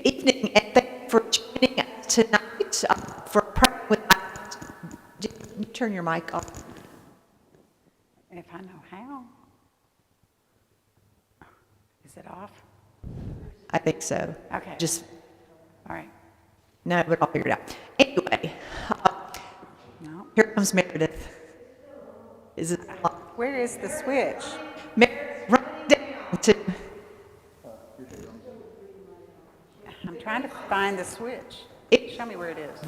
evening, and thank you for joining us tonight for praying with icons. You turn your mic off. If I know how. Is it off? I think so. Okay. Just, All right. no, but I'll figure it out. Anyway, No. here comes Meredith. Is it? Where is the switch? Meredith, running down to. I'm trying to find the switch. Show me where it is.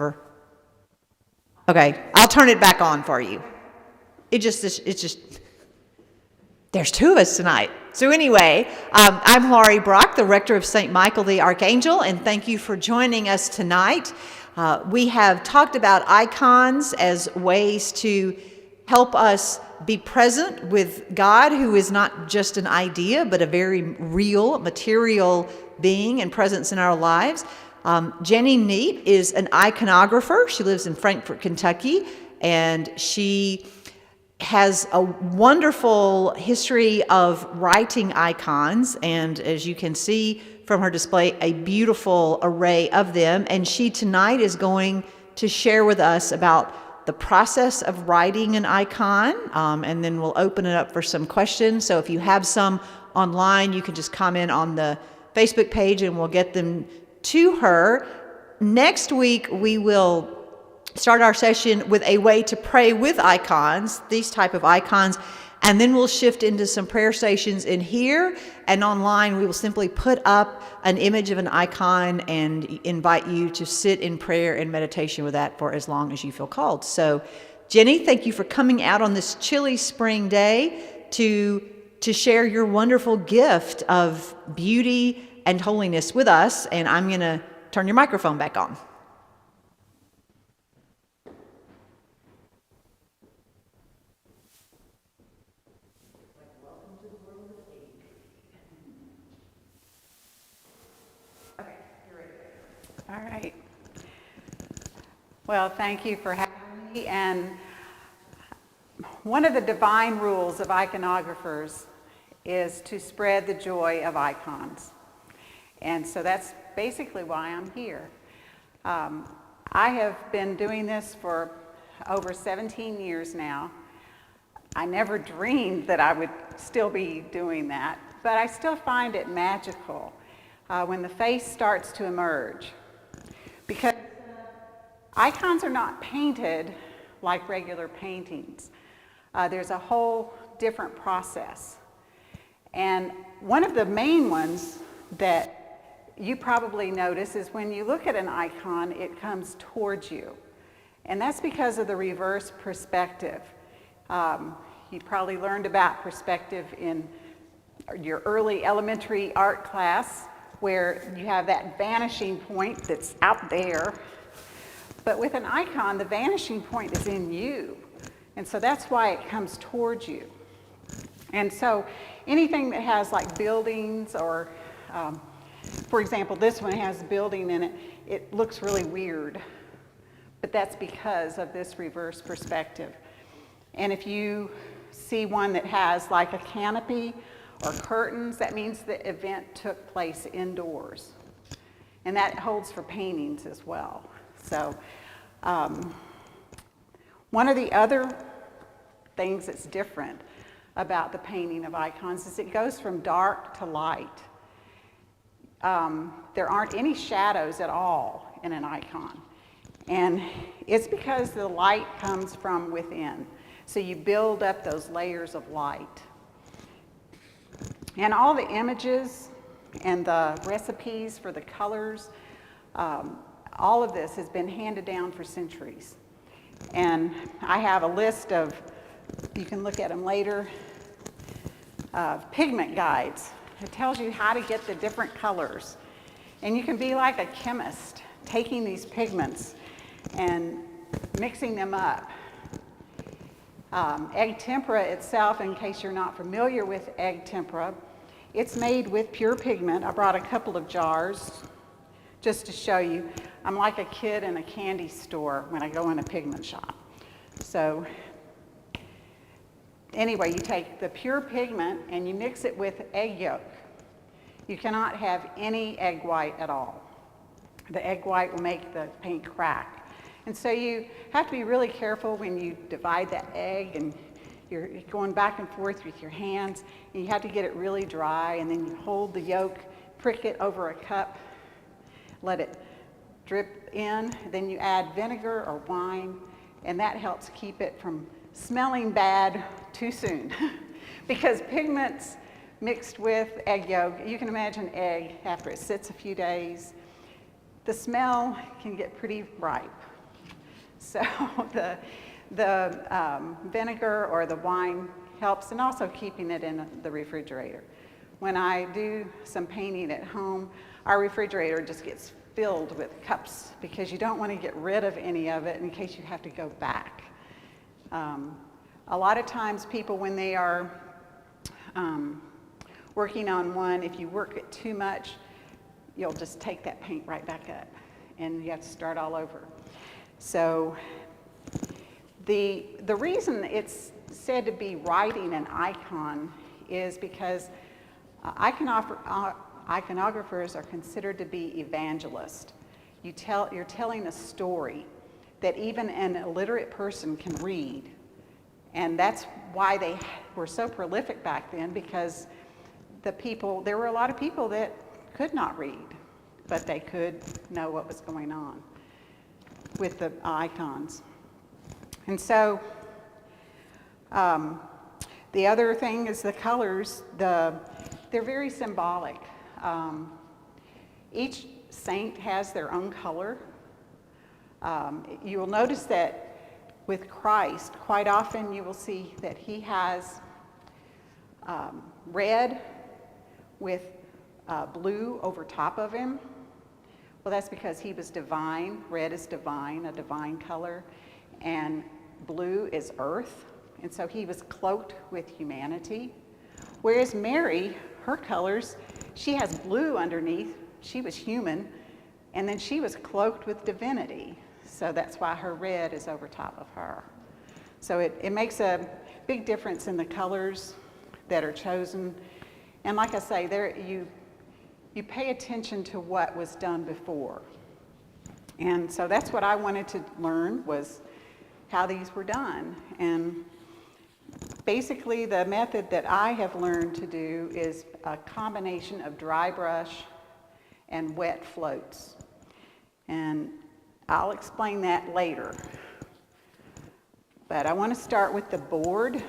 Okay, I'll turn it back on for you. It's just, there's two of us tonight. So anyway, I'm Laurie Brock, the rector of St. Michael the Archangel, and thank you for joining us tonight. We have talked about icons as ways to help us be present with God, who is not just an idea, but a very real, material being and presence in our lives. Jenny Neat is an iconographer. She lives in Frankfort, Kentucky, and she has a wonderful history of writing icons, and as you can see from her display, a beautiful array of them. And she tonight is going to share with us about the process of writing an icon, and then we'll open it up for some questions. So if you have some online, you can just comment on the Facebook page and we'll get them to her. Next week, we will start our session with a way to pray with icons, these type of icons, and then we'll shift into some prayer stations in here, and online we will simply put up an image of an icon and invite you to sit in prayer and meditation with that for as long as you feel called. So, Jenny, thank you for coming out on this chilly spring day to share your wonderful gift of beauty and holiness with us, and I'm going to turn your microphone back on. All right. Well, thank you for having me. And one of the divine rules of iconographers is to spread the joy of icons. And so that's basically why I'm here. I have been doing this for over 17 years now. I never dreamed that I would still be doing that, but I still find it magical when the face starts to emerge. Because icons are not painted like regular paintings. There's a whole different process. And one of the main ones that you probably notice is when you look at an icon, it comes towards you. And that's because of the reverse perspective. You probably learned about perspective in your early elementary art class, where you have that vanishing point that's out there. But with an icon, the vanishing point is in you. And so that's why it comes towards you. And so anything that has like buildings or, for example, this one has building in it, it looks really weird. But that's because of this reverse perspective. And if you see one that has like a canopy or curtains, that means the event took place indoors. And that holds for paintings as well. So one of the other things that's different about the painting of icons is it goes from dark to light. There aren't any shadows at all in an icon. And it's because the light comes from within. So you build up those layers of light. And all the images and the recipes for the colors, all of this has been handed down for centuries. And I have a list of, you can look at them later, Pigment Guides. It tells you how to get the different colors. And you can be like a chemist, taking these pigments and mixing them up. Egg tempera itself, in case you're not familiar with egg tempera, it's made with pure pigment. I brought a couple of jars just to show you. I'm like a kid in a candy store when I go in a pigment shop. So anyway, you take the pure pigment and you mix it with egg yolk. You cannot have any egg white at all. The egg white will make the paint crack. And so you have to be really careful when you divide that egg, and you're going back and forth with your hands, and you have to get it really dry, and then you hold the yolk, prick it over a cup, let it drip in, then you add vinegar or wine, and that helps keep it from smelling bad too soon. Because pigments mixed with egg yolk, you can imagine egg after it sits a few days, the smell can get pretty ripe. So the vinegar or the wine helps, and also keeping it in the refrigerator. When I do some painting at home, our refrigerator just gets filled with cups because you don't want to get rid of any of it in case you have to go back. A lot of times people, when they are working on one, if you work it too much, you'll just take that paint right back up and you have to start all over. So the reason it's said to be writing an icon is because iconographers are considered to be evangelists. You're telling a story that even an illiterate person can read. And that's why they were so prolific back then, because there were a lot of people that could not read, but they could know what was going on with the icons. And so the other thing is the colors. They're very symbolic. Each saint has their own color. You will notice that with Christ, quite often you will see that he has red with blue over top of him. Well, that's because he was divine. Red is divine, a divine color, and blue is earth. And so he was cloaked with humanity. Whereas Mary, her colors, she has blue underneath. She was human, and then she was cloaked with divinity. So that's why her red is over top of her. So it makes a big difference in the colors that are chosen. And like I say, you pay attention to what was done before. And so that's what I wanted to learn, was how these were done. And basically the method that I have learned to do is a combination of dry brush and wet floats. And I'll explain that later. But I want to start with the board.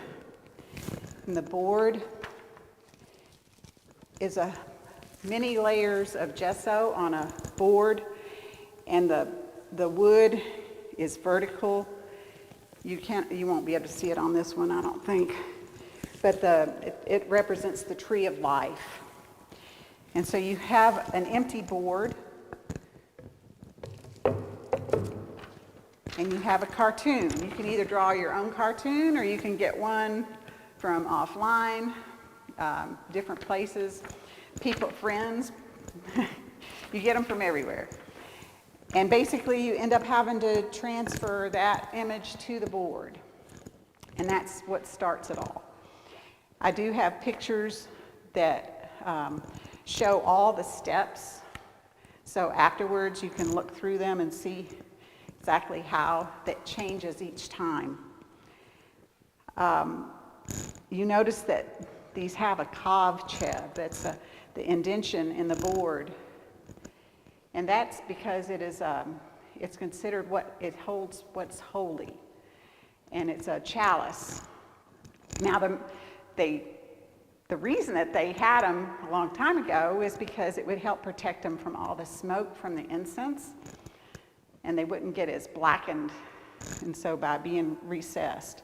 And the board is many layers of gesso on a board, and the wood is vertical. You won't be able to see it on this one, I don't think. But it represents the tree of life. And so you have an empty board, and you have a cartoon. You can either draw your own cartoon, or you can get one from offline, different places, friends. You get them from everywhere. And basically you end up having to transfer that image to the board. And that's what starts it all. I do have pictures that show all the steps. So afterwards you can look through them and see exactly how that changes each time. You notice that these have a kavchev, that's the indention in the board. And that's because it's considered it holds what's holy. And it's a chalice. Now the reason that they had them a long time ago is because it would help protect them from all the smoke from the incense, and they wouldn't get as blackened, and so by being recessed.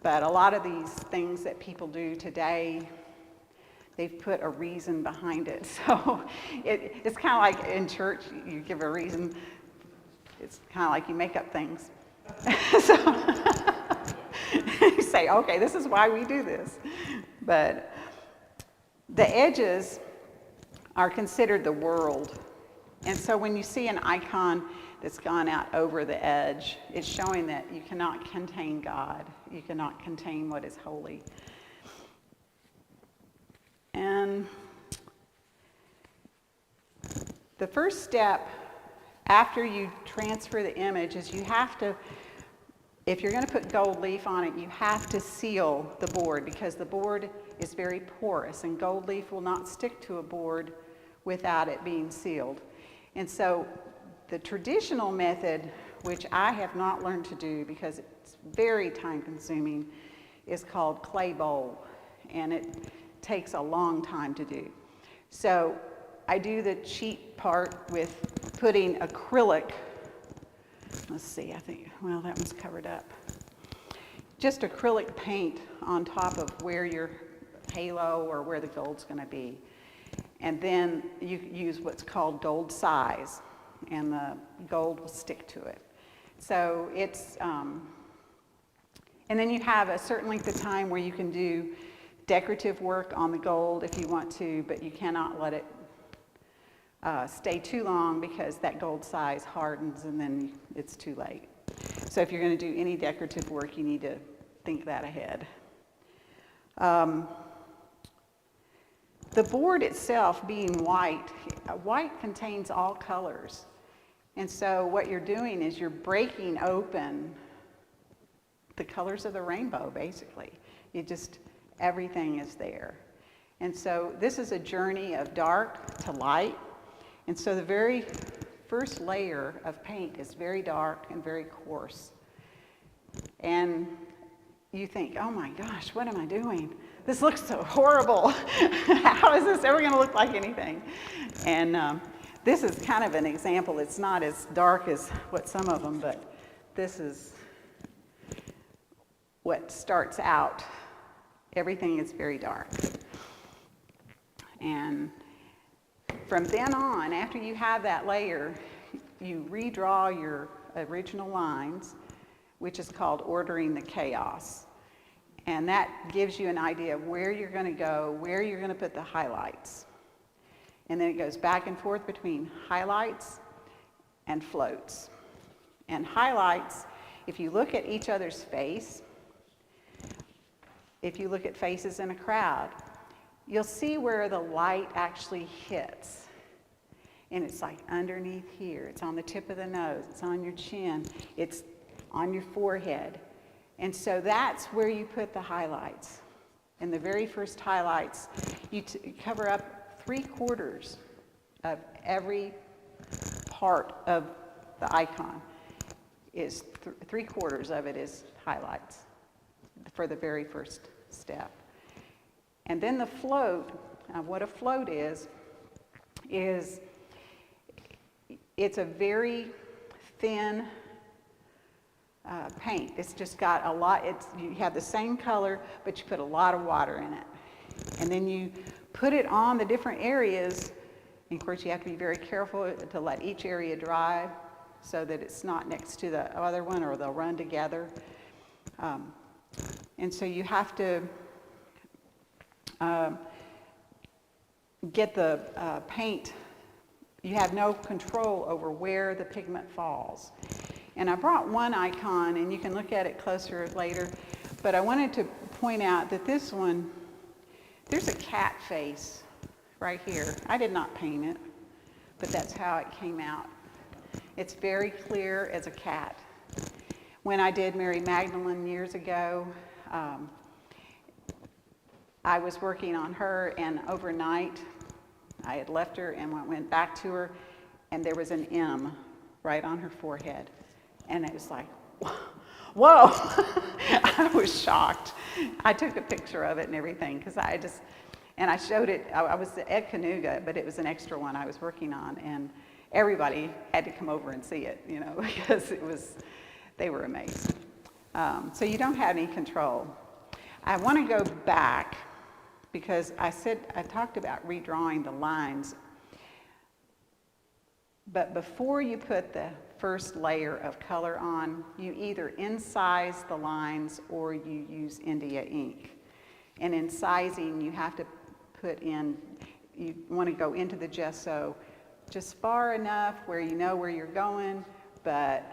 But a lot of these things that people do today, they've put a reason behind it. So it's kind of like in church, you give a reason. It's kind of like you make up things. So you say, okay, this is why we do this. But the edges are considered the world. And so when you see an icon that's gone out over the edge, it's showing that you cannot contain God. You cannot contain what is holy. And The first step after you transfer the image is you have to, if you're going to put gold leaf on it, you have to seal the board because the board is very porous and gold leaf will not stick to a board without it being sealed. And so the traditional method, which I have not learned to do because it's very time consuming, is called clay bowl, and it takes a long time to do. So I do the cheap part with putting acrylic, let's see, I think, well, that one's covered up. Just acrylic paint on top of where your halo or where the gold's going to be. And then you use what's called gold size, and the gold will stick to it. So it's, and then you have a certain length of time where you can do decorative work on the gold if you want to, but you cannot let it stay too long because that gold size hardens and then it's too late. So if you're going to do any decorative work, you need to think that ahead. The board itself being white, white contains all colors. And so what you're doing is you're breaking open the colors of the rainbow, basically. You just, everything is there. And so this is a journey of dark to light. And so the very first layer of paint is very dark and very coarse. And you think, oh my gosh, what am I doing? This looks so horrible. How is this ever going to look like anything? And this is kind of an example. It's not as dark as what some of them, but this is what starts out. Everything is very dark. And from then on, after you have that layer, you redraw your original lines, which is called ordering the chaos. And that gives you an idea of where you're going to go, where you're going to put the highlights. And then it goes back and forth between highlights and floats. And highlights, if you look at each other's face, if you look at faces in a crowd, you'll see where the light actually hits. And it's like underneath here, it's on the tip of the nose, it's on your chin, it's on your forehead. And so that's where you put the highlights. In the very first highlights, you cover up 3/4 of every part of the icon. Is 3/4 of it is highlights for the very first step. And then the float, what a float is it's a very thin paint. It's just got a lot, you have the same color, but you put a lot of water in it. And then you put it on the different areas. And of course, you have to be very careful to let each area dry so that it's not next to the other one or they'll run together. And so you have to get the paint. You have no control over where the pigment falls. And I brought one icon, and you can look at it closer later, but I wanted to point out that this one, there's a cat face right here. I did not paint it, but that's how it came out. It's very clear as a cat. When I did Mary Magdalene years ago, I was working on her, and overnight, I had left her and went back to her, and there was an M right on her forehead. And it was like, whoa, I was shocked. I took a picture of it and everything, because and I showed it, I was at Canuga, but it was an extra one I was working on, and everybody had to come over and see it, you know, because they were amazed. So you don't have any control. I want to go back, because I talked about redrawing the lines, but before you put the first layer of color on, you either incise the lines or you use India ink. And in sizing, you have to put in, you want to go into the gesso just far enough where you know where you're going, but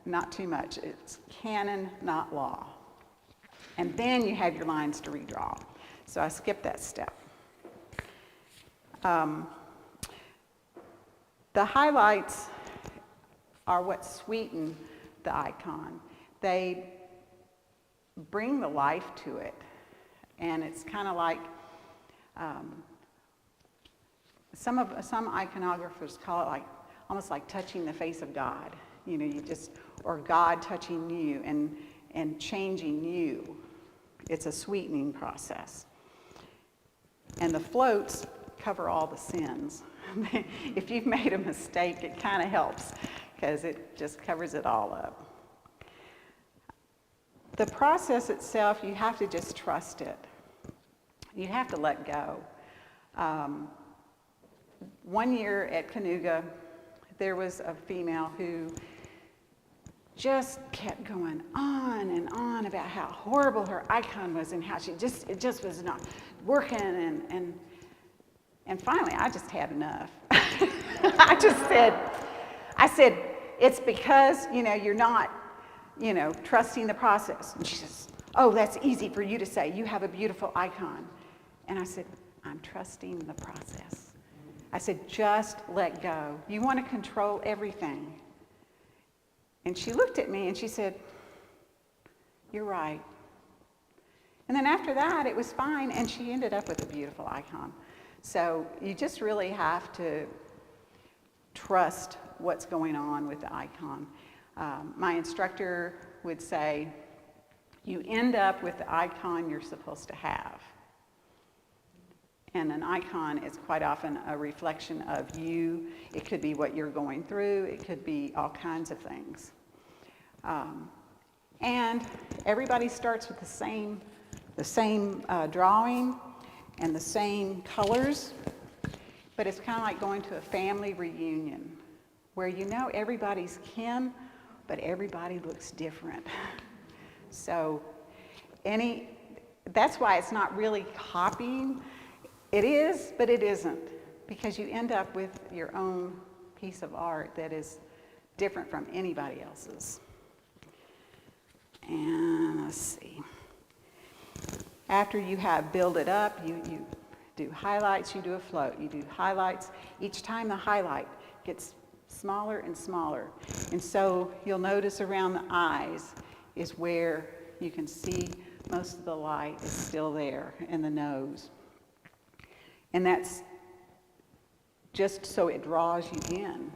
not too much. It's canon, not law. And then you have your lines to redraw. So I skipped that step. The highlights are what sweeten the icon. They bring the life to it. And it's kind of like, some iconographers call it like, almost like touching the face of God. You know, or God touching you and changing you. It's a sweetening process. And the floats cover all the sins. If you've made a mistake, it kind of helps because it just covers it all up. The process itself, you have to just trust it. You have to let go. One year at Canuga, there was a female who just kept going on and on about how horrible her icon was and how it just was not working, and finally I just had enough. I said, it's because, you're not, trusting the process. And she says, oh, that's easy for you to say. You have a beautiful icon. And I said, I'm trusting the process. I said, just let go. You want to control everything. And she looked at me and she said, you're right. And then after that, it was fine, and she ended up with a beautiful icon. So you just really have to trust what's going on with the icon. My instructor would say, you end up with the icon you're supposed to have. And an icon is quite often a reflection of you. It could be what you're going through. It could be all kinds of things. And everybody starts with the same drawing and the same colors, but it's kind of like going to a family reunion where everybody's kin, but everybody looks different. So that's why it's not really copying. It is, but it isn't, because you end up with your own piece of art that is different from anybody else's. And let's see. After you have built it up, you do highlights, you do a float, you do highlights. Each time the highlight gets smaller and smaller. And so you'll notice around the eyes is where you can see most of the light is still there, and the nose. And that's just so it draws you in.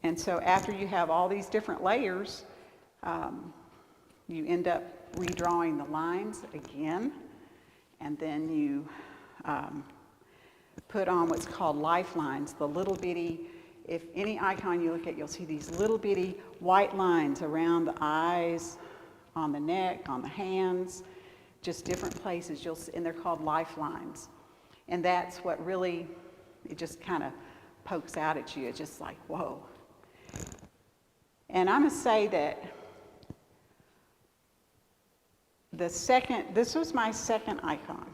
And so after you have all these different layers, you end up redrawing the lines again, and then you put on what's called lifelines, the little bitty, if any icon you look at, you'll see these little bitty white lines around the eyes, on the neck, on the hands, just different places, and they're called lifelines. And that's what really, it just kind of pokes out at you. It's just like, whoa. And I'm going to say that this was my second icon.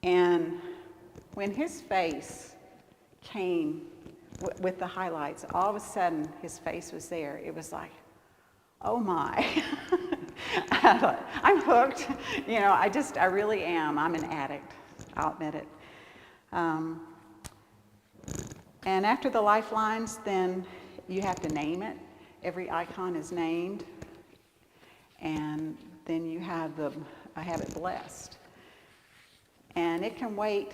And when his face came with the highlights, all of a sudden his face was there. It was like, oh my. I thought, I'm hooked. I really am. I'm an addict. I'll admit it. And after the lifelines, then you have to name it. Every icon is named. And then I have it blessed. And it can wait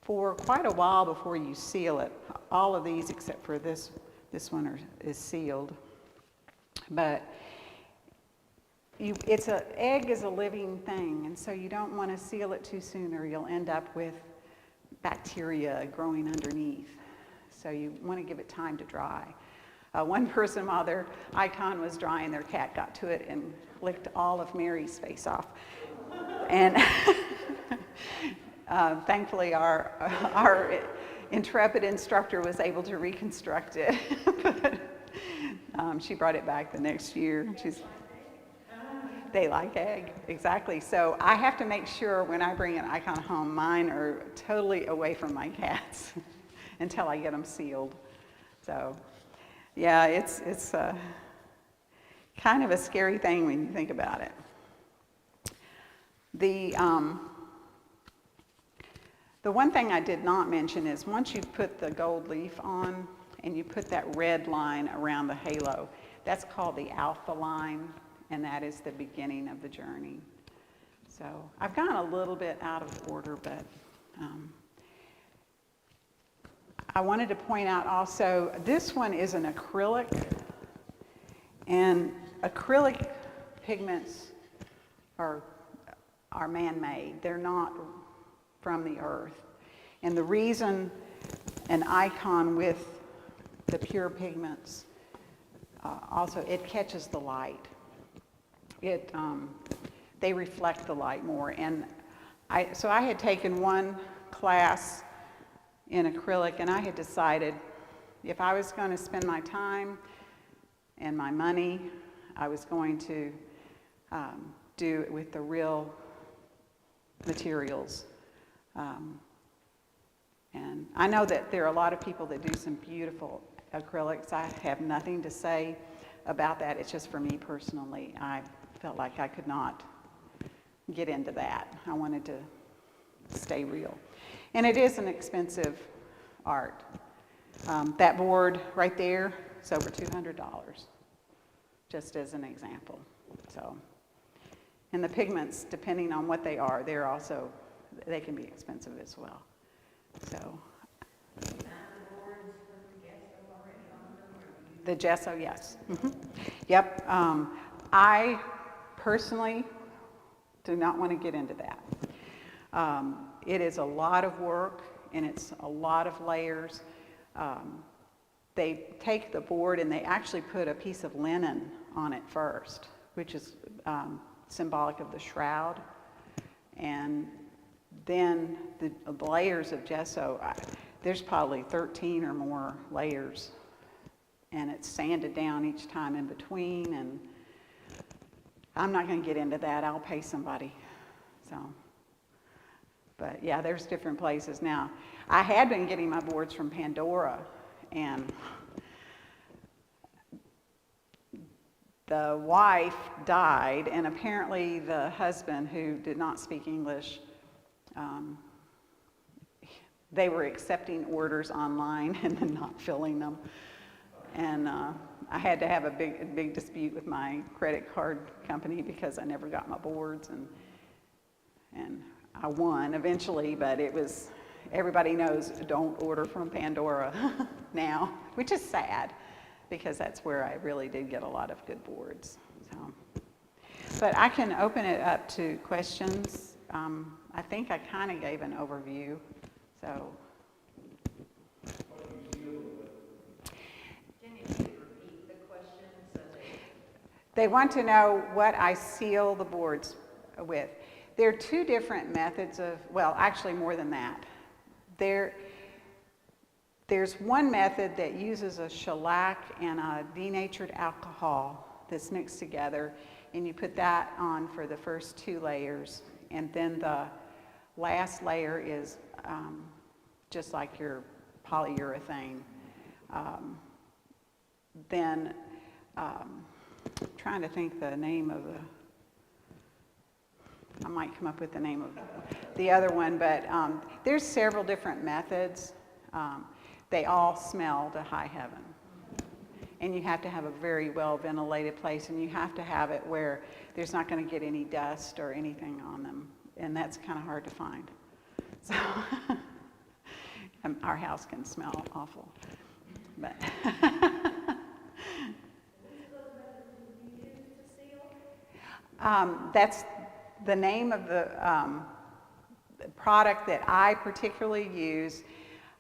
for quite a while before you seal it. All of these, except for this one, is sealed. But egg is a living thing, and so you don't want to seal it too soon, or you'll end up with bacteria growing underneath. So you want to give it time to dry. One person, while their icon was drying, their cat got to it and licked all of Mary's face off. And thankfully, our intrepid instructor was able to reconstruct it. But, she brought it back the next year. They like egg, exactly. So I have to make sure when I bring an icon home, mine are totally away from my cats until I get them sealed. So, yeah, it's kind of a scary thing when you think about The one thing I did not mention is once you put the gold leaf on and you put that red line around the halo, that's called the alpha line, and that is the beginning of the journey. So I've gone a little bit out of order, but I wanted to point out also, this one is an acrylic, and acrylic pigments are man-made. They're not from the earth. And the reason an icon with the pure pigments, also it catches the light. They reflect the light more. And so I had taken one class in acrylic, and I had decided if I was going to spend my time and my money, I was going to do it with the real materials. And I know that there are a lot of people that do some beautiful acrylics. I have nothing to say about that. It's just for me personally. I felt like I could not get into that. I wanted to stay real. And it is an expensive art. That board right there is over $200, just as an example. So, and the pigments, depending on what they are, they can be expensive as well. So, the gesso, yes. Mm-hmm. Yep. I personally do not want to get into that. It is a lot of work, and it's a lot of layers. They take the board and they actually put a piece of linen on it first, which is symbolic of the shroud. And then the layers of gesso, there's probably 13 or more layers, and it's sanded down each time in between, and I'm not going to get into that. I'll pay somebody. So, but yeah, there's different places. Now, I had been getting my boards from Pandora, and the wife died, and apparently the husband, who did not speak English, they were accepting orders online and then not filling them. And I had to have a big dispute with my credit card company because I never got my boards, and I won eventually, but it was, everybody knows, don't order from Pandora now, which is sad because that's where I really did get a lot of good boards. So, but I can open it up to questions. I think I kind of gave an overview, so. Can you repeat the question so that... They want to know what I seal the boards with. There are two different methods of, well, actually more than that. There's one method that uses a shellac and a denatured alcohol that's mixed together, and you put that on for the first 2 layers, and then the last layer is just like your polyurethane. Then, trying to think the name of I might come up with the name of the other one, but there's several different methods. They all smell to high heaven. And you have to have a very well ventilated place, and you have to have it where there's not going to get any dust or anything on them. And that's kind of hard to find. So our house can smell awful. But that's the name of the product that I particularly use.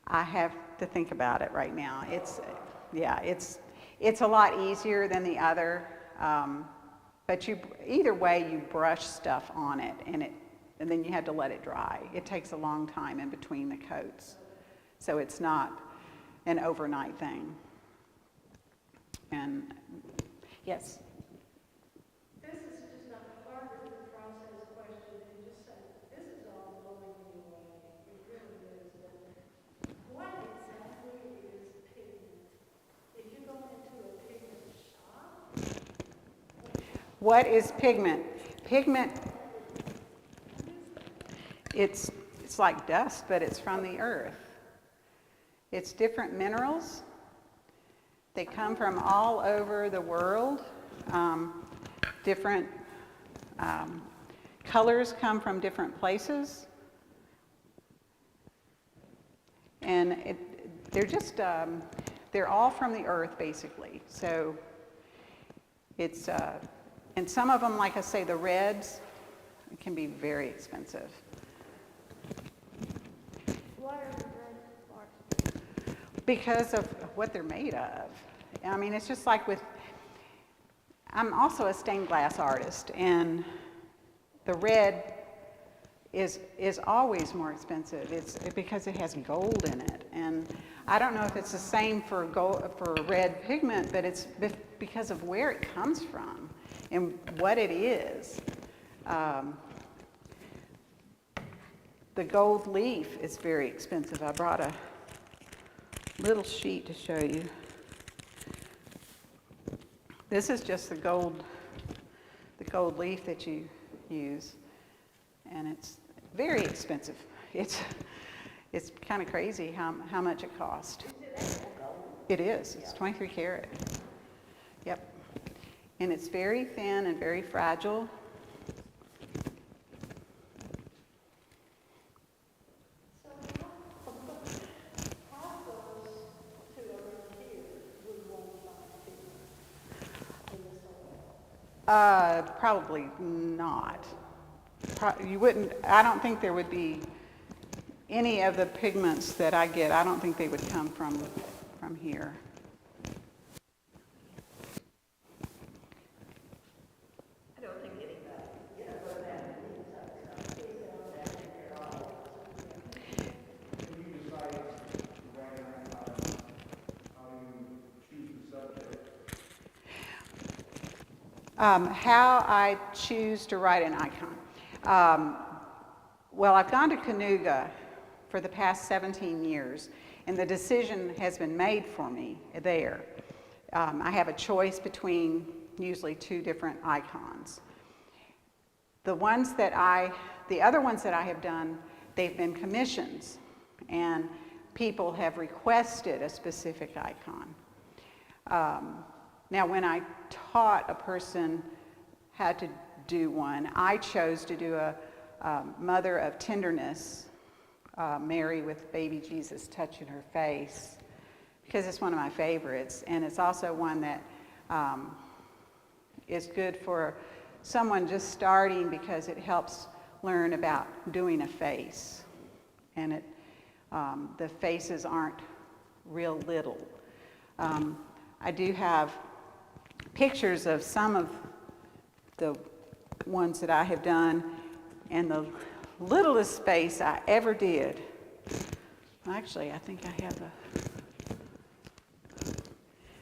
I have to think about it right now. It's a lot easier than the other, but either way you brush stuff on it, and then you have to let it dry. It takes a long time in between the coats, so it's not an overnight thing. And yes. This is just a part of the process question, and just say, this is all blowing me away. It really is. But what exactly is pigment? If you go into a pigment shop? What is pigment? Pigment, it's like dust, but it's from the earth. It's different minerals. They come from all over the world. Different colors come from different places. And they're all from the earth, basically. So it's, and some of them, like I say, the reds, can be very expensive. Why are the red marks? Because of what they're made of. I mean, it's just like with, I'm also a stained glass artist, and the red is always more expensive. It's because it has gold in it. And I don't know if it's the same for red pigment, but it's because of where it comes from and what it is. The gold leaf is very expensive. I brought a little sheet to show you. This is just the gold leaf that you use, and it's very expensive. It's kind of crazy how much it costs. It is. It's 23 karat. Yep. And it's very thin and very fragile. Probably not. You wouldn't, I don't think there would be any of the pigments that I get, I don't think they would come from here. I don't think anybody. When you decide to write an icon, how you choose the subject? How I choose to write an icon. Well, I've gone to Canuga for the past 17 years, and the decision has been made for me there. I have a choice between usually two different icons. The other ones that I have done, they've been commissions, and people have requested a specific icon. Now, when I taught a person how to do one, I chose to do a Mother of Tenderness, Mary with baby Jesus touching her face, because it's one of my favorites, and it's also one that is good for someone just starting because it helps learn about doing a face, and the faces aren't real little. I do have pictures of some of the ones that I have done, and the littlest face I ever did. Actually, I think I have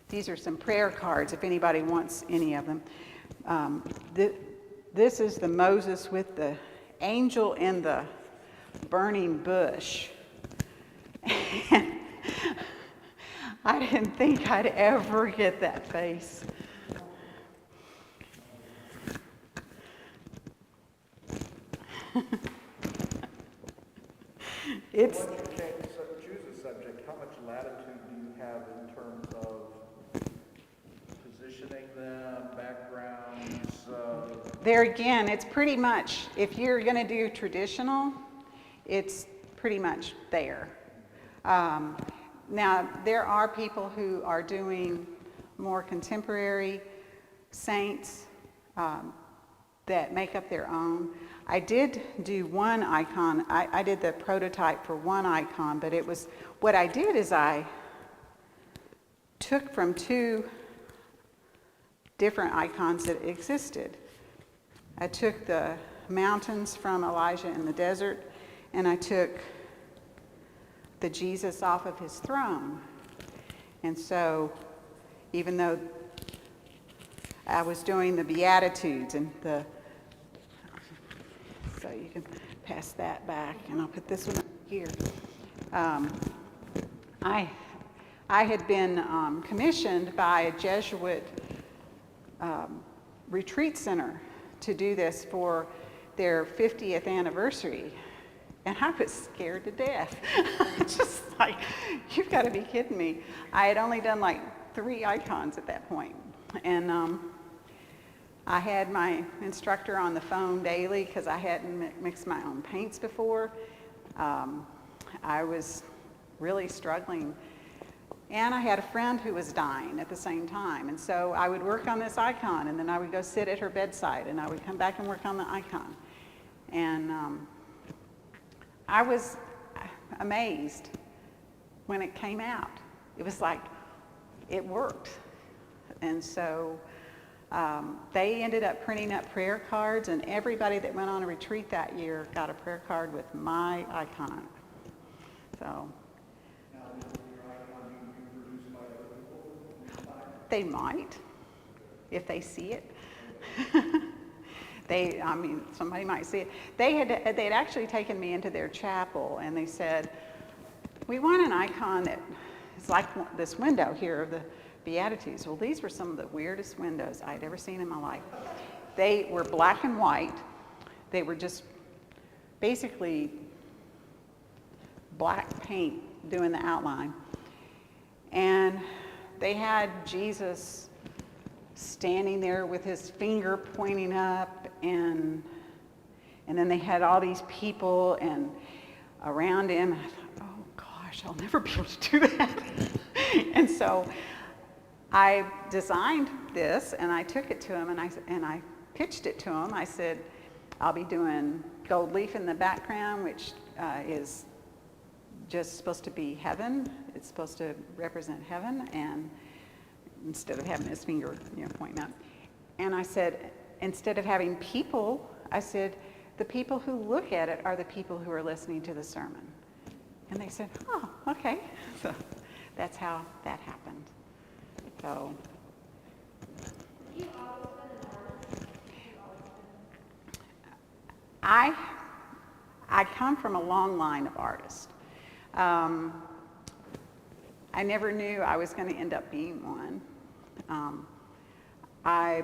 these are some prayer cards if anybody wants any of them. This is the Moses with the angel in the burning bush. And I didn't think I'd ever get that face. It's, Once you choose a subject, how much latitude do you have in terms of positioning them, backgrounds? there again, it's pretty much, if you're going to do traditional, it's pretty much there. Now, there are people who are doing more contemporary saints that make up their own. I did do one icon. I did the prototype for one icon, but it was, what I did is I took from two different icons that existed. I took the mountains from Elijah in the desert, and I took the Jesus off of his throne. And so, even though I was doing the Beatitudes and so you can pass that back, and I'll put this one up here. I had been commissioned by a Jesuit retreat center to do this for their 50th anniversary. And I was scared to death. Just like, you've got to be kidding me. I had only done like 3 icons at that point. And I had my instructor on the phone daily because I hadn't mixed my own paints before. I was really struggling. And I had a friend who was dying at the same time. And so I would work on this icon, and then I would go sit at her bedside, and I would come back and work on the icon. And I was amazed when it came out. It was like, it worked. And so they ended up printing up prayer cards, and everybody that went on a retreat that year got a prayer card with my icon on it. So. They might, if they see it. Somebody might see it. They'd actually taken me into their chapel, and they said, we want an icon that is like this window here of the Beatitudes. Well, these were some of the weirdest windows I'd ever seen in my life. They were black and white. They were just basically black paint doing the outline. And they had Jesus standing there with his finger pointing up, and then they had all these people and around him. And I thought, oh gosh, I'll never be able to do that. And so I designed this, and I took it to him, and I pitched it to him. I said, I'll be doing gold leaf in the background, which is just supposed to be heaven. It's supposed to represent heaven, and instead of having his finger, pointing up. And I said, instead of having people, I said, the people who look at it are the people who are listening to the sermon. And they said, oh, okay. So that's how that happened. So. I come from a long line of artists. I never knew I was going to end up being one. I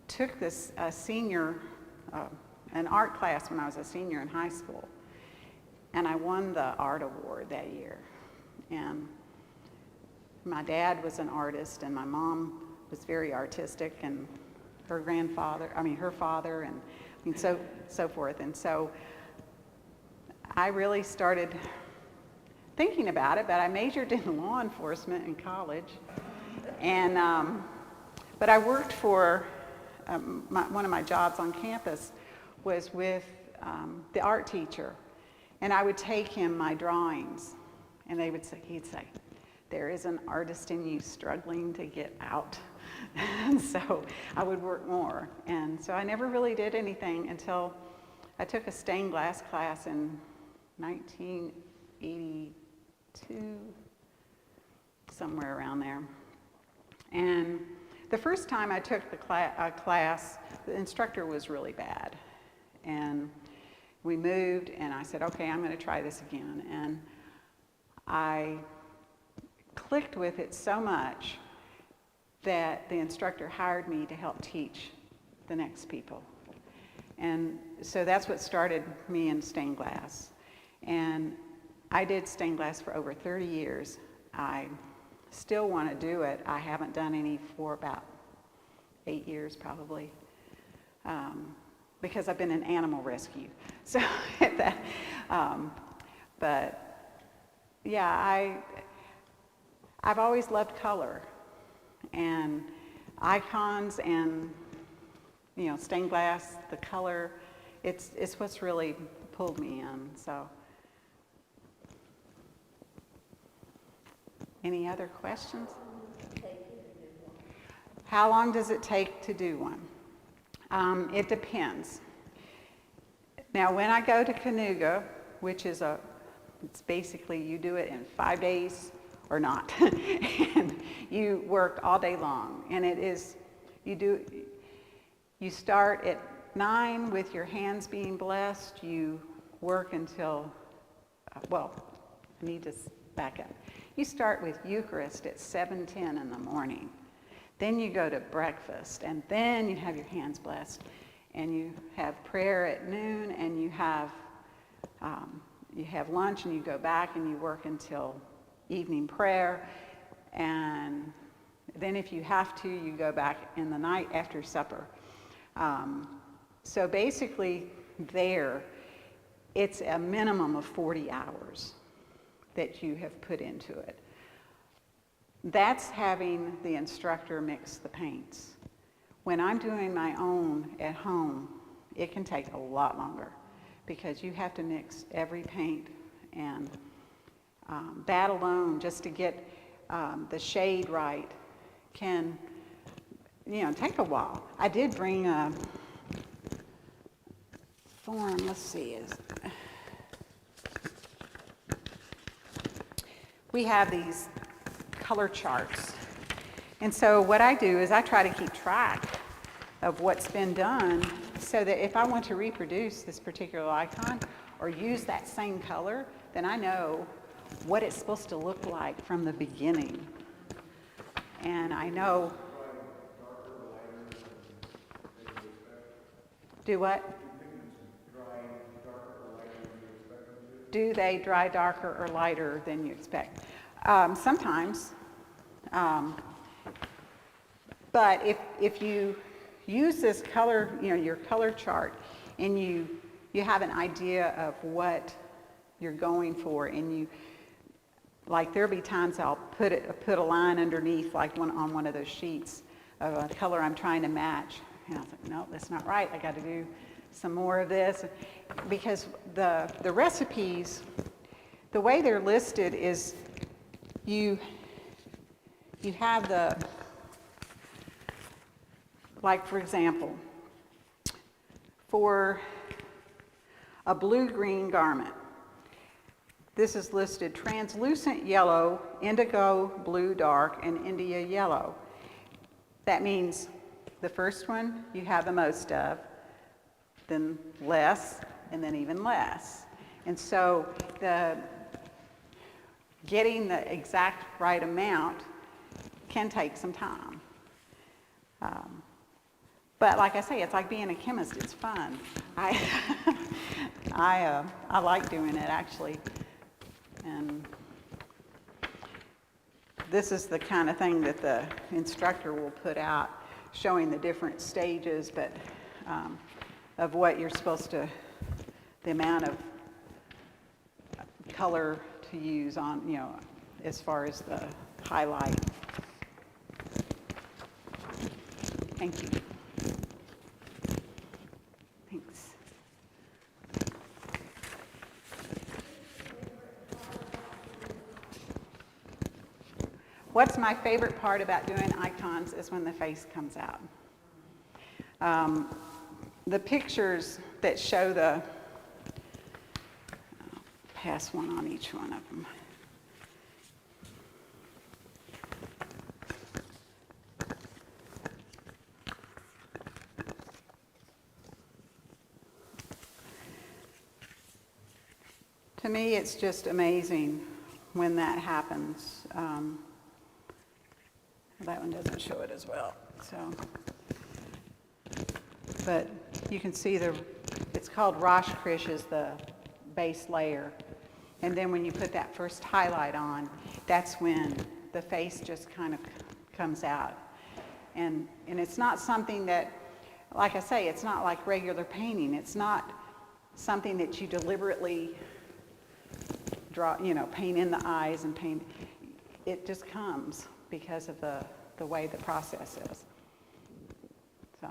took this an art class when I was a senior in high school, and I won the art award that year. And my dad was an artist, and my mom was very artistic, and her father, and so forth. And so I really started thinking about it, but I majored in law enforcement in college. And but I worked for one of my jobs on campus was with the art teacher, and I would take him my drawings, and he'd say, there is an artist in you struggling to get out. And so I would work more. And so I never really did anything until I took a stained glass class in 1982, somewhere around there. And the first time I took the class, the instructor was really bad. And we moved, and I said, okay, I'm going to try this again. And I clicked with it so much that the instructor hired me to help teach the next people. And so that's what started me in stained glass. And I did stained glass for over 30 years. I still want to do it. I haven't done any for about 8 years probably, because I've been in animal rescue. So but yeah, I've always loved color and icons, and stained glass, the color, it's what's really pulled me in. So any other questions? How long does it take to do one? It depends. Now, when I go to Canuga, which is it's basically you do it in 5 days or not, and you work all day long, and it is you start at 9 with your hands being blessed. You work until I need to back up. You start with Eucharist at 7:10 in the morning. Then you go to breakfast, and then you have your hands blessed, and you have prayer at noon, and you have You have lunch and you go back and you work until evening prayer, and then if you have to, you go back in the night after supper. So basically there, it's a minimum of 40 hours that you have put into it. That's having the instructor mix the paints. When I'm doing my own at home, it can take a lot longer because you have to mix every paint, and that alone, just to get the shade right, can, take a while. I did bring a form, let's see, we have these color charts. And so what I do is I try to keep track of what's been done so that if I want to reproduce this particular icon or use that same color, then I know what it's supposed to look like from the beginning. And I know. Do what? Do they dry darker or lighter than you expect? Sometimes. But if you use this color, your color chart, and you have an idea of what you're going for, and like there'll be times I'll put a line underneath, like on one of those sheets of a color I'm trying to match, and I was like, no, that's not right. I got to do some more of this, because the recipes, the way they're listed is you have the, like for example, for a blue-green garment, this is listed translucent yellow, indigo blue dark, and India yellow. That means the first one you have the most of, then less, and then even less. And so getting the exact right amount can take some time. But like I say, it's like being a chemist. It's fun. I like doing it, actually. And this is the kind of thing that the instructor will put out, showing the different stages, but of what you're supposed to, the amount of color to use on, as far as the highlight. Thank you. Thanks. What's my favorite part about doing icons is when the face comes out. The pictures that show I'll pass one on each one of them. To me, it's just amazing when that happens. That one doesn't show it as well, so. But you can see it's called Rosh Krish is the base layer. And then when you put that first highlight on, that's when the face just kind of comes out. And it's not something that, like I say, it's not like regular painting. It's not something that you deliberately draw, paint in the eyes and paint. It just comes because of the way the process is. So.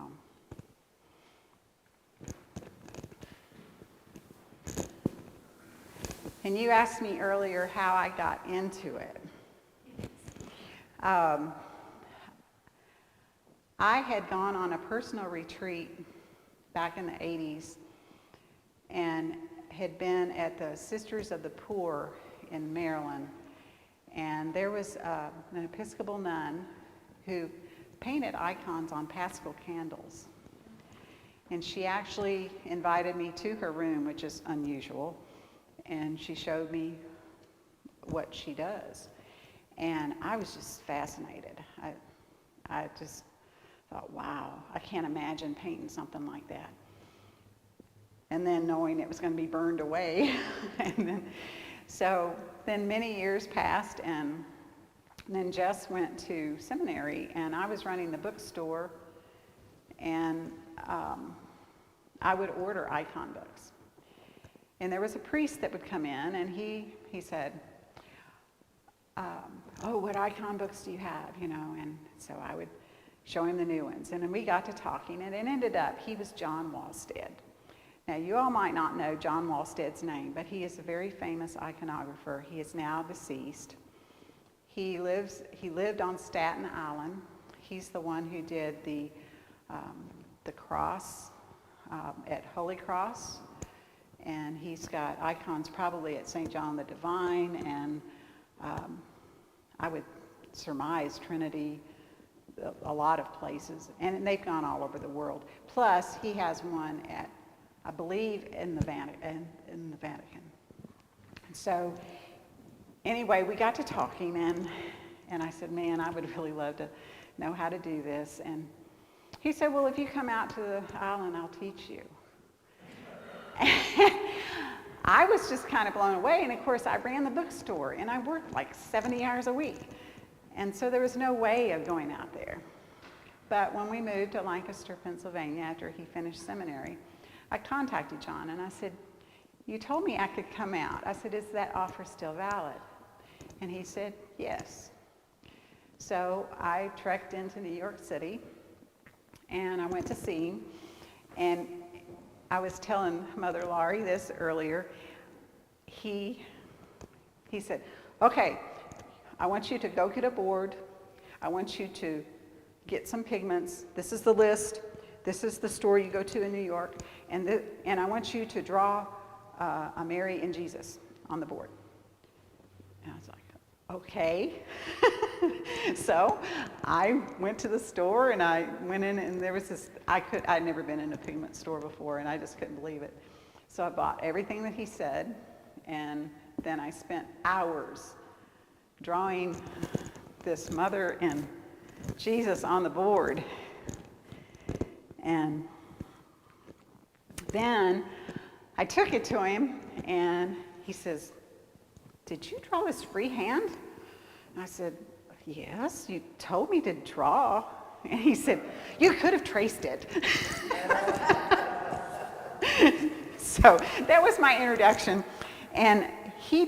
And you asked me earlier how I got into it. I had gone on a personal retreat back in the 80s and had been at the Sisters of the Poor in Maryland. And there was an Episcopal nun who painted icons on Paschal candles. And she actually invited me to her room, which is unusual. And she showed me what she does. And I was just fascinated. I just thought, wow, I can't imagine painting something like that. and then knowing it was going to be burned away. Then many years passed, and then Jess went to seminary, and I was running the bookstore, and I would order icon books. And there was a priest that would come in, and he said, oh, what icon books do you have, And so I would show him the new ones. And then we got to talking, and it ended up, he was John Wallstead. Now, you all might not know John Wallstead's name, but he is a very famous iconographer. He is now deceased. He lived on Staten Island. He's the one who did the cross at Holy Cross. And he's got icons probably at St. John the Divine, and I would surmise Trinity, a lot of places. And they've gone all over the world. Plus, he has one at, I believe, in the Vatican. And so, anyway, we got to talking, and I said, man, I would really love to know how to do this. And he said, well, if you come out to the island, I'll teach you. I was just kind of blown away, and of course I ran the bookstore, and I worked like 70 hours a week, and so there was no way of going out there. But when we moved to Lancaster, Pennsylvania, after he finished seminary, I contacted John, and I said, you told me I could come out. I said, is that offer still valid? And he said, yes. So I trekked into New York City, and I went to see him, and I was telling Mother Laurie this earlier. He said, okay, I want you to go get a board. I want you to get some pigments. This is the list. This is the store you go to in New York. And I want you to draw a Mary and Jesus on the board. And I was like, okay. So I went to the store, and I went in, and there was this, I'd never been in a pigment store before, and I just couldn't believe it. So I bought everything that he said, and then I spent hours drawing this mother and Jesus on the board. And then I took it to him, and he says, did you draw this freehand? And I said, yes, you told me to draw. And he said, you could have traced it. So that was my introduction. And he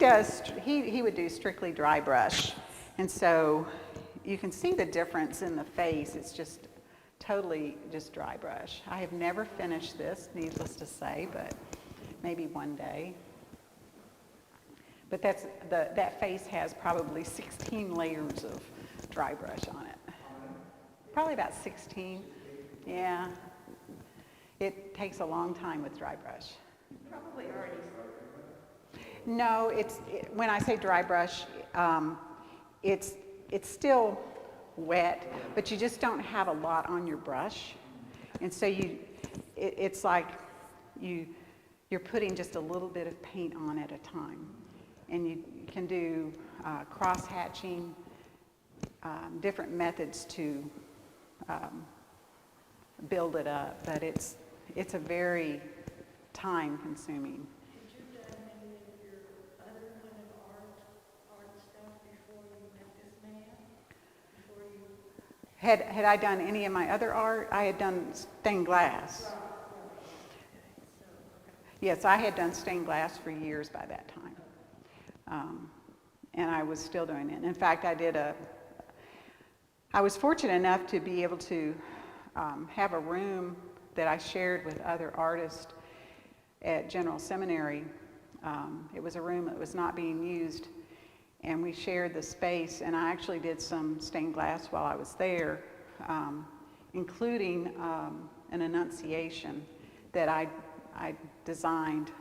would do strictly dry brush. And so you can see the difference in the face. It's just totally just dry brush. I have never finished this, needless to say, but maybe one day. But that face has probably 16 layers of dry brush on it. Probably about 16. Yeah. It takes a long time with dry brush. Probably already. No, when I say dry brush, it's still wet, but you just don't have a lot on your brush. And so it's like you're putting just a little bit of paint on at a time. And you can do cross-hatching, different methods to build it up, but it's a very time-consuming. Did you done any of your other kind of art stuff before you met this man? Before you... Had I done any of my other art? I had done stained glass. Yes, I had done stained glass for years by that time. And I was still doing it. In fact, I was fortunate enough to be able to have a room that I shared with other artists at General Seminary. It was a room that was not being used, and we shared the space, and I actually did some stained glass while I was there, including an Annunciation that I designed.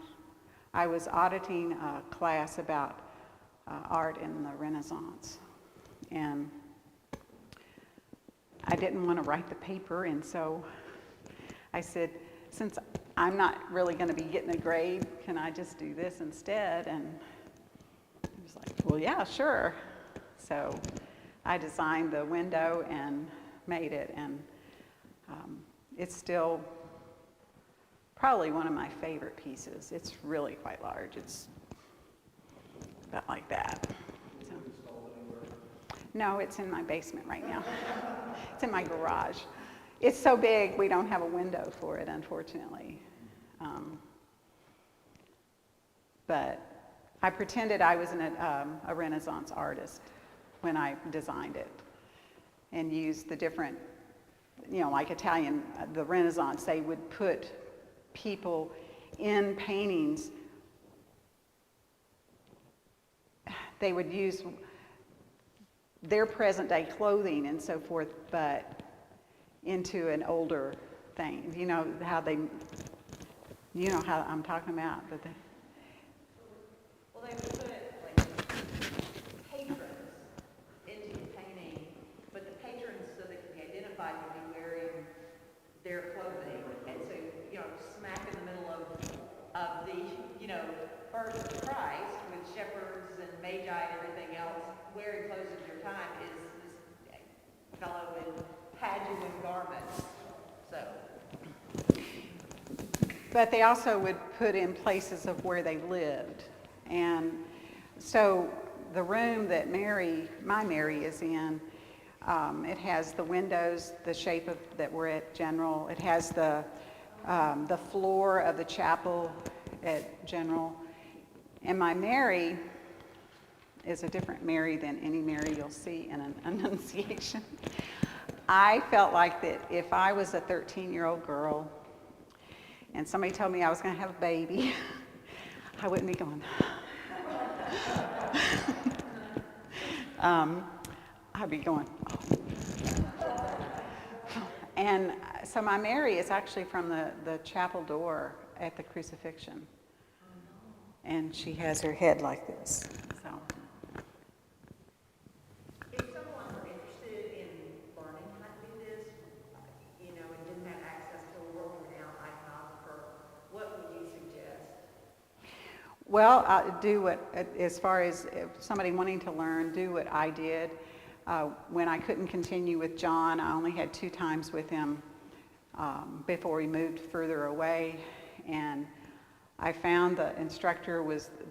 I was auditing a class about art in the Renaissance, and I didn't want to write the paper, and so I said, since I'm not really going to be getting a grade, can I just do this instead? And he was like, well, yeah, sure. So I designed the window and made it, and it's still probably one of my favorite pieces. It's really quite large. It's about like that. So. No, it's in my basement right now. It's in my garage. It's so big, we don't have a window for it, unfortunately. But I pretended I was a Renaissance artist when I designed it, and used the different, like Italian, the Renaissance, they would put people in paintings. They would use their present day clothing and so forth, but into an older thing. You know how I'm talking about? Well, they would put like patrons into the painting, but the patrons, so they can be identified, would be wearing their clothing, and so smack in the middle of the birth of Christ with shepherds and magi and everything else, wearing clothes of their time is this fellow in pageant garments. So. But they also would put in places of where they lived. And so the room that my Mary is in, it has the windows, the shape of that were at General. It has the floor of the chapel at General. And my Mary is a different Mary than any Mary you'll see in an Annunciation. I felt like that if I was a 13-year-old girl and somebody told me I was going to have a baby, I wouldn't be going. I'd be going. Oh. And so my Mary is actually from the chapel door at the crucifixion. And she has her head like this. So. If someone were interested in learning how to do this, and didn't have access to a world-renowned iconographer, what would you suggest? Well, do what, as far as somebody wanting to learn, do what I did. When I couldn't continue with John, I only had 2 times with him before we moved further away. And I found the instructor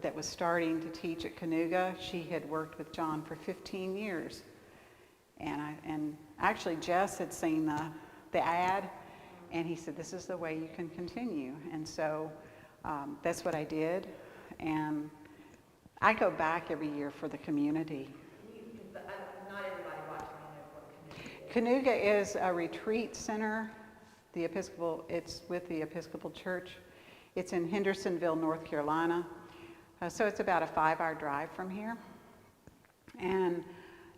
that was starting to teach at Canuga. She had worked with John for 15 years. And actually Jess had seen the ad, and he said, this is the way you can continue. And so that's what I did. And I go back every year for the community. But not everybody watching what Canuga is a retreat center. It's with the Episcopal Church. It's in Hendersonville, North Carolina. So it's about a 5-hour drive from here. And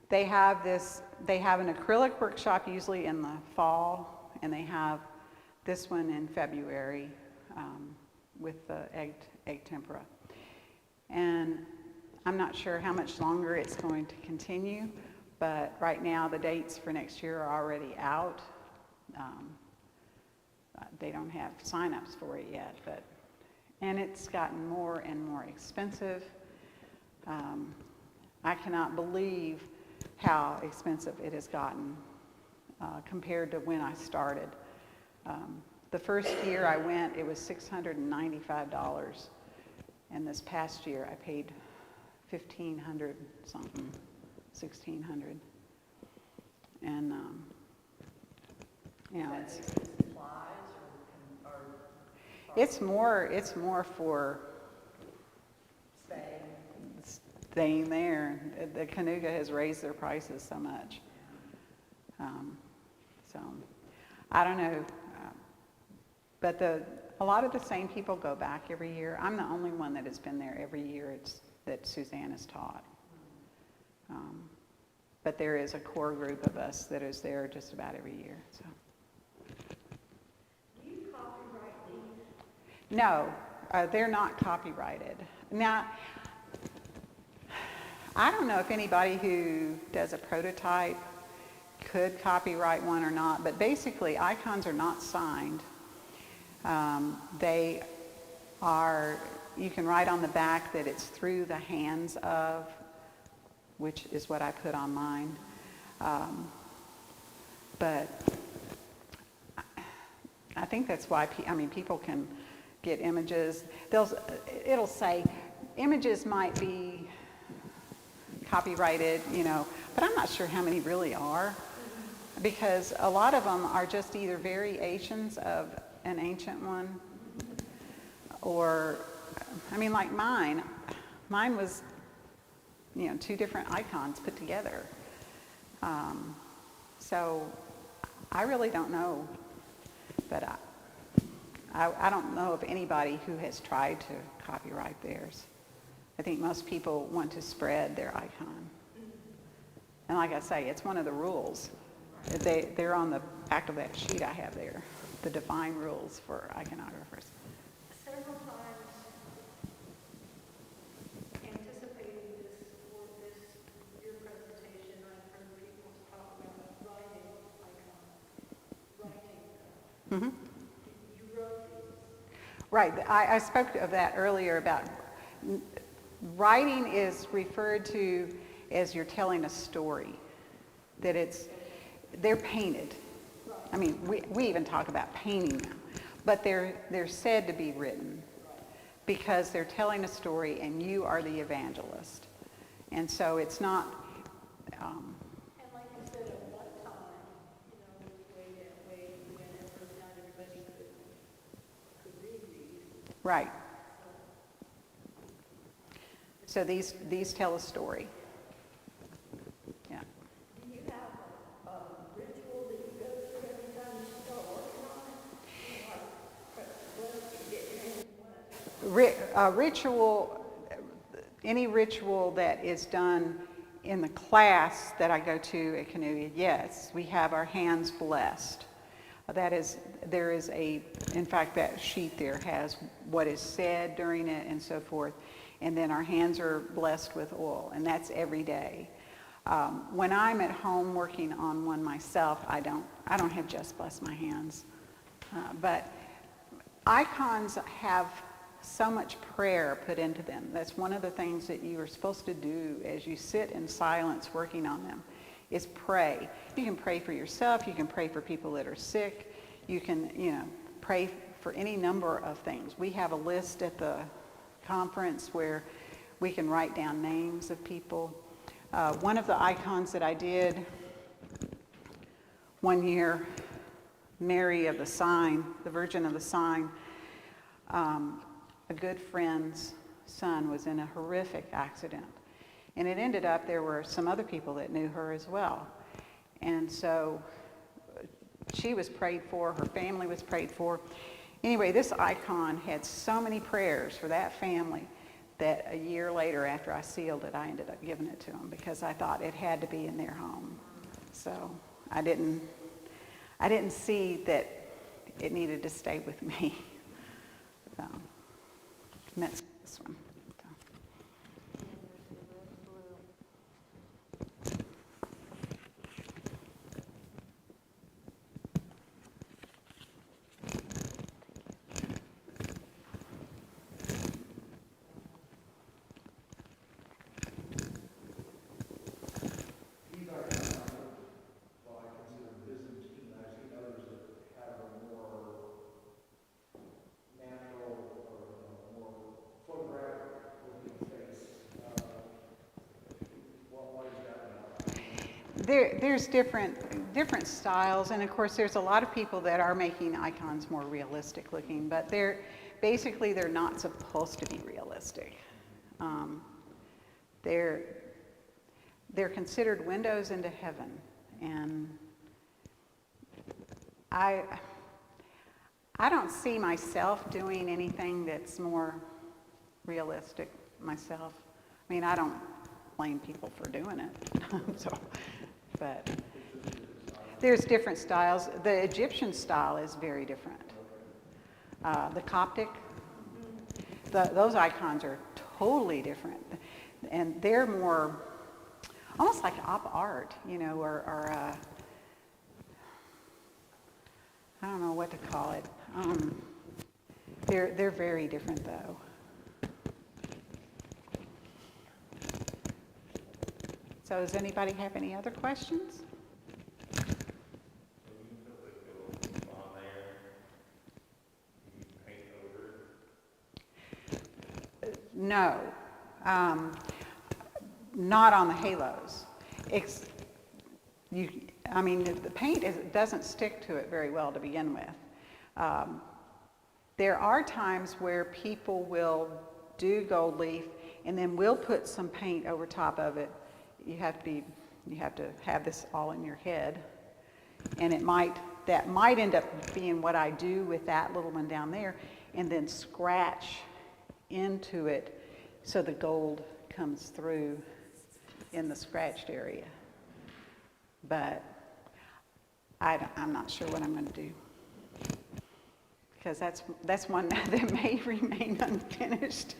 they have an acrylic workshop usually in the fall, and they have this one in February with the egg tempera. And I'm not sure how much longer it's going to continue, but right now the dates for next year are already out. They don't have sign-ups for it yet, and it's gotten more and more expensive. I cannot believe how expensive it has gotten compared to when I started. The first year I went, it was $695, and this past year I paid $1,500 something, $1,600, and it's more for staying there. The Canuga has raised their prices so much. So I don't know, but a lot of the same people go back every year. I'm the only one that has been there every year that Suzanne has taught. But there is a core group of us that is there just about every year. So. Do you copyright these? No, they're not copyrighted. Now, I don't know if anybody who does a prototype could copyright one or not, but basically icons are not signed. They are, you can write on the back that it's through the hands of, which is what I put on mine. But think that's why, people can get images. It'll say, images might be copyrighted, but I'm not sure how many really are, because a lot of them are just either variations of an ancient one, or, like mine. Mine was, 2 different icons put together. So I really don't know, but I don't know of anybody who has tried to copyright theirs. I think most people want to spread their icon. And like I say, it's one of the rules. They're on the back of that sheet I have there, the divine rules for iconographers. Several times, anticipating this for your presentation, I've heard people talk about writing icons, You wrote these. Right, I spoke of that earlier about writing is referred to as you're telling a story, that they're painted. We even talk about painting them, but they're said to be written because they're telling a story and you are the evangelist. And so it's not... And like you said, at one time, way whenever not everybody could read these. Right. So these tell a story. Yeah. Do you have a ritual that you go through every time you start working on it? Ritual, any ritual that is done in the class that I go to at Canuya, yes, we have our hands blessed. In fact, that sheet there has what is said during it and so forth. And then our hands are blessed with oil, and that's every day. When I'm at home working on one myself, I don't have just blessed my hands. But icons have so much prayer put into them. That's one of the things that you are supposed to do as you sit in silence working on them, is pray. You can pray for yourself. You can pray for people that are sick. You can, pray for any number of things. We have a list at the conference where we can write down names of people. One of the icons that I did one year, Mary of the Sign, the Virgin of the Sign, a good friend's son was in a horrific accident. And it ended up there were some other people that knew her as well. And so she was prayed for, her family was prayed for. Anyway, this icon had so many prayers for that family that a year later after I sealed it, I ended up giving it to them because I thought it had to be in their home. So I didn't see that it needed to stay with me. So, and that's this one. There's different styles, and of course there's a lot of people that are making icons more realistic looking, but they're not supposed to be realistic. They're considered windows into heaven, and I don't see myself doing anything that's more realistic myself. I don't blame people for doing it. But there's different styles. The Egyptian style is very different. The Coptic, those icons are totally different. And they're more, almost like op art, or I don't know what to call it. They're very different though. So does anybody have any other questions? No, not on the halos. I mean, the paint doesn't stick to it very well to begin with. There are times where people will do gold leaf and then we'll put some paint over top of it. You have to have this all in your head, and that might end up being what I do with that little one down there, and then scratch into it so the gold comes through in the scratched area. But I'm not sure what I'm going to do, because that's one that may remain unfinished,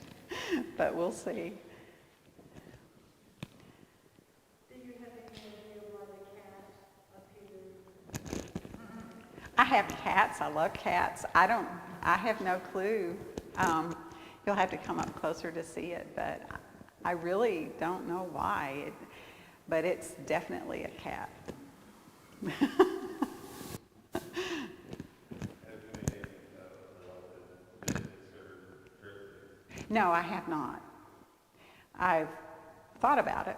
but we'll see. Do you have any idea why the cat appeared? I have cats. I love cats. I have no clue. You'll have to come up closer to see it, but I really don't know why. But it's definitely a cat. No, I have not. I've thought about it.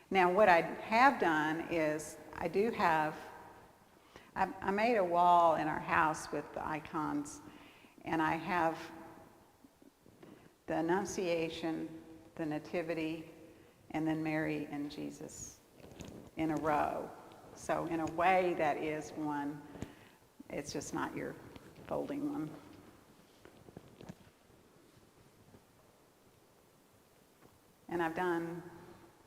Now, what I have done is I made a wall in our house with the icons, and I have the Annunciation, the Nativity, and then Mary and Jesus in a row. So in a way, that is one. It's just not your folding one. And I've done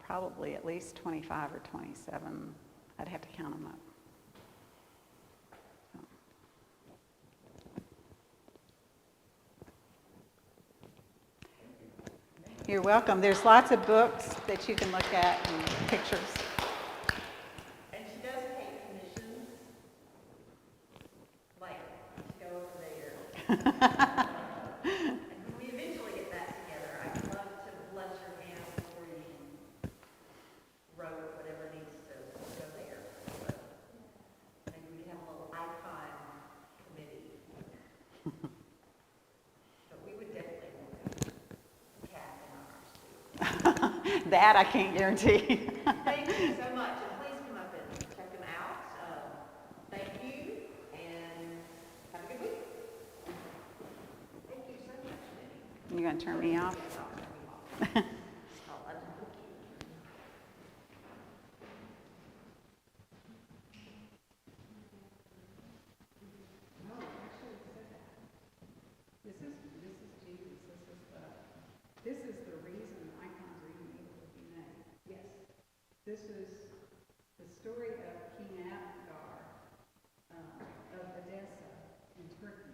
probably at least 25 or 27. I'd have to count them up. You're welcome. There's lots of books that you can look at and pictures. And she does paint commissions. Like, to go over there. And when we eventually get that together, I'd love to bless your hand before you wrote whatever needs to go there. But maybe we can have a little icon committee. But we would definitely want a cat in ours too. That I can't guarantee. Thank you so much, and please come up and check them out. Thank you, and have a good week. Thank you so much, Minnie. You gonna turn me off? I'll unhook you. This is the reason icons are even able to be made. Yes. This is the story of King Abgar of Edessa in Turkey.